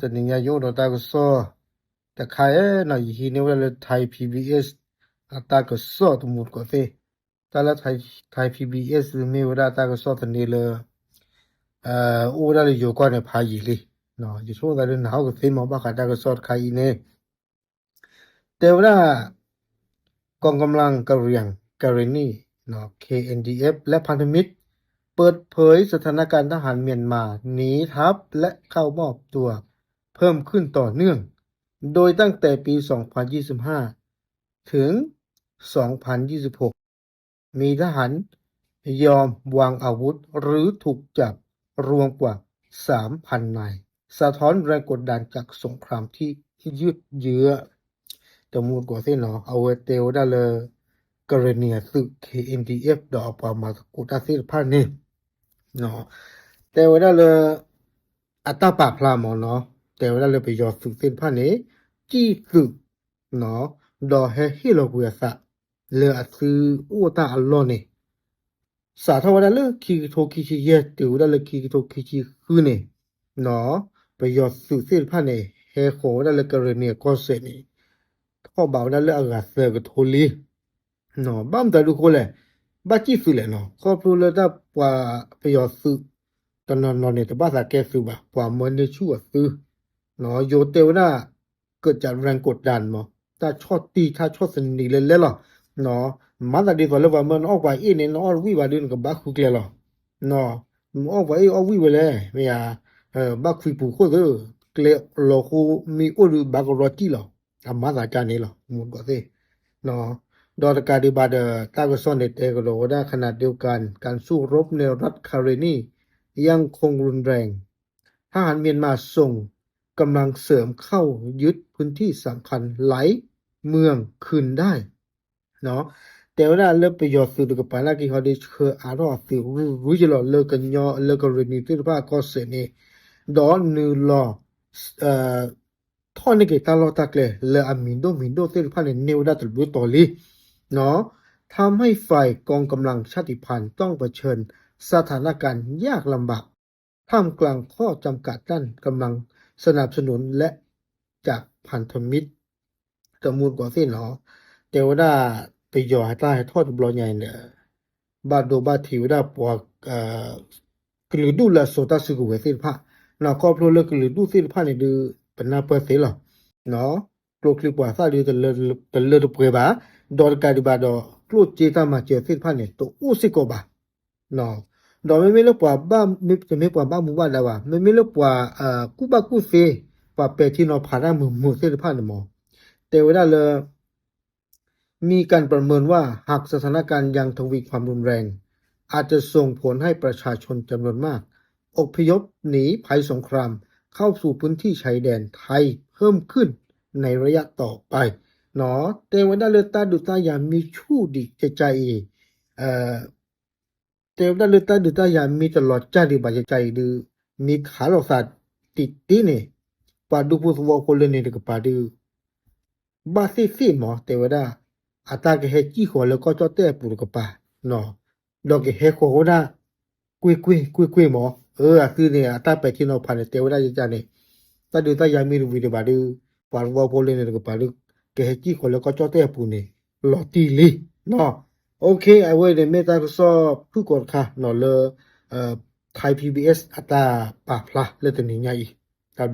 แต่นี่ยายงเราตาก็ซ้อแต่ใครน่ะยีนี่ว่าเลยไทย PBS ตาก็ซ้อตมุดก็เตตาละไทย PBS มีว่าตาก็ซ้อตนี่เลยอูได้เลยอยู่ก่อนเนี่ยพายีเลยเนาะอยู่ช่วงนั้นหนาวก็เตมองบ้าขาตาก็ซ้อใครเนี่ยแต่ว่ากองกำลังกะเหรี่ยงกะเหรี่ยงนี่เนาะ KNDF และพันธมิตรเปิดเผยสถานการณ์ทหารเมียนมาหนีทัพและเข้ามอบตัวเพิ่มขึ้นต่อเนื่องโดยตั้งแต่ปี 2025 ถึง 2026 มีทหารยอมวางอาวุธหรือถูกจับรวมกว่า 3,000 นายสะท้อนแรงกดดันจากสงครามที่ยืดเยื้อแต่มูลกว่าเส้นเนาะเอาไว้เตวได้เลยกรณีสึก KNDF ดอกปามากุตาสิพานี่เนาะแต่ว่าได้เลยอัตตาปากพลามเนาะแต่ว่าได้เลยไปยอดสึกเส้นพานี่จี้สึกเนาะดอเฮฮิโลกุยะสะเลอซื้ออุตาอัลลอฮ์เนี่ยสาธารณะเลยคีโทคิชิเยติวได้เลยคีโทคิชิคือเนี่ยเนาะไปยอดสึกเส้นพานี่เฮโคได้เลยกรณีก็เสนี่ข้อบ่าวได้เลยอากาศเสือกทุลีเนาะบ้ามแต่ดูคนเลยบ้าจี้สุดเลยเนาะครอบครัวเลยได้ปว่าไปยอดสึกตอนนอนเนี่ยแต่บ้าสาแกสึกบ่ะปว่ามันในชั่วซื้อเนาะโยเตวน่าเกิดจากแรงกดดันมั้งถ้าชอบตีถ้าชอบสนิทเลยหรอเนาะมาแต่ดีกว่าเลยว่ามันออกไปอีเนี่ยเนาะวิวาดินกับบ้าคุกเลยหรอเนาะมันออกไปออกวิวเลยไม่ยาบ้าคุยผู้คนเออเกลียโลคูมีอุดบ้ากรอตีหรออามาแต่จานนี้หรอมุนก็เซ่เนาะ ดอร์การดิบาเดอร์ตากซอนเดตเอกโรดาขนาดเดียวกันการสู้รบในรัฐคาเรนียังคงรุนแรงทหารเมียนมาส่งกำลังเสริมเข้ายึดพื้นที่สำคัญหลายเมืองคืนได้เนาะแต่ว่าเลิกไปยอดสื่อกับปานากิฮอดิเคออารอสื่อรู้จลอเลิกกันยอเลิกกันเรนีที่ว่าก็เสนี่ดอนนูลอเอ่อท่อนี่เกตาลอตักเลยเลออามินโดที่ว่าเนี่ยนิวดัตลุตอลีเนาะทำให้ฝ่ายกองกำลังชาติพันธุ์ต้องเผชิญสถานการณ์ยากลำบากท่ามกลางข้อจำกัดด้านกำลังสนับสนุนและจากพันธมิตรจมูลกว่าเส้นเนาะแต่ว่าไปย่อให้ใต้ทอดบลอใหญ่เนี่ยบาดโดบาทิวได้ปวกกลือดูแลโซตาสึกเวสิพะนาครอบครัวเลิกกลือดูสิพะเนี่ยดูเป็นนาเปอร์เซ็นต์หรอเนาะโปรคลิปว่าซาดีแต่เลอเปรบาดอร์การดิบาดอโปรเจตามาเจอสิพะเนี่ยตัวอุสิโกบาเนาะดอกไม่เลิกว่าบ้าไม่จะไม่กว่าบ้ามุว่าแล้วว่าไม่เลิกว่ากูบากูเซว่าเปที่นอพารามือสิพะเนี่ยมอแต่เวลาเลยมีการประเมินว่าหากสถานการณ์ยังทวีความรุนแรงอาจจะส่งผลให้ประชาชนจำนวนมากอพยพหนีภัยสงครามเข้าสู่พื้นที่ชายแดนไทยเพิ่มขึ้นในระยะต่อไปเนาะแต่ว่าได้เลยตาดูตาอย่างมีชู้ดีใจเอ่อแต่ว่าได้เลยตาดูตาอย่างมีตลอดใจดีบาใจดูมีขาหลอกสัตว์ติดตีเนี่ยปาดูผู้สวอคนเล่นเนี่ยก็ปาดูบาสิหมอแต่ว่าได้ataque he chijo le cocho te pur pa no lo que he joda cui mo así ne ata pe chino phane te wada ya ne ta du ta ya mi ru vi de ba du par wo po le ne ko pa du ke he chijo le cocho te pu ne lo ti li no okay I will the meta so pu ko kha no le Thai PBS ata pa phla le te ni nya yi ta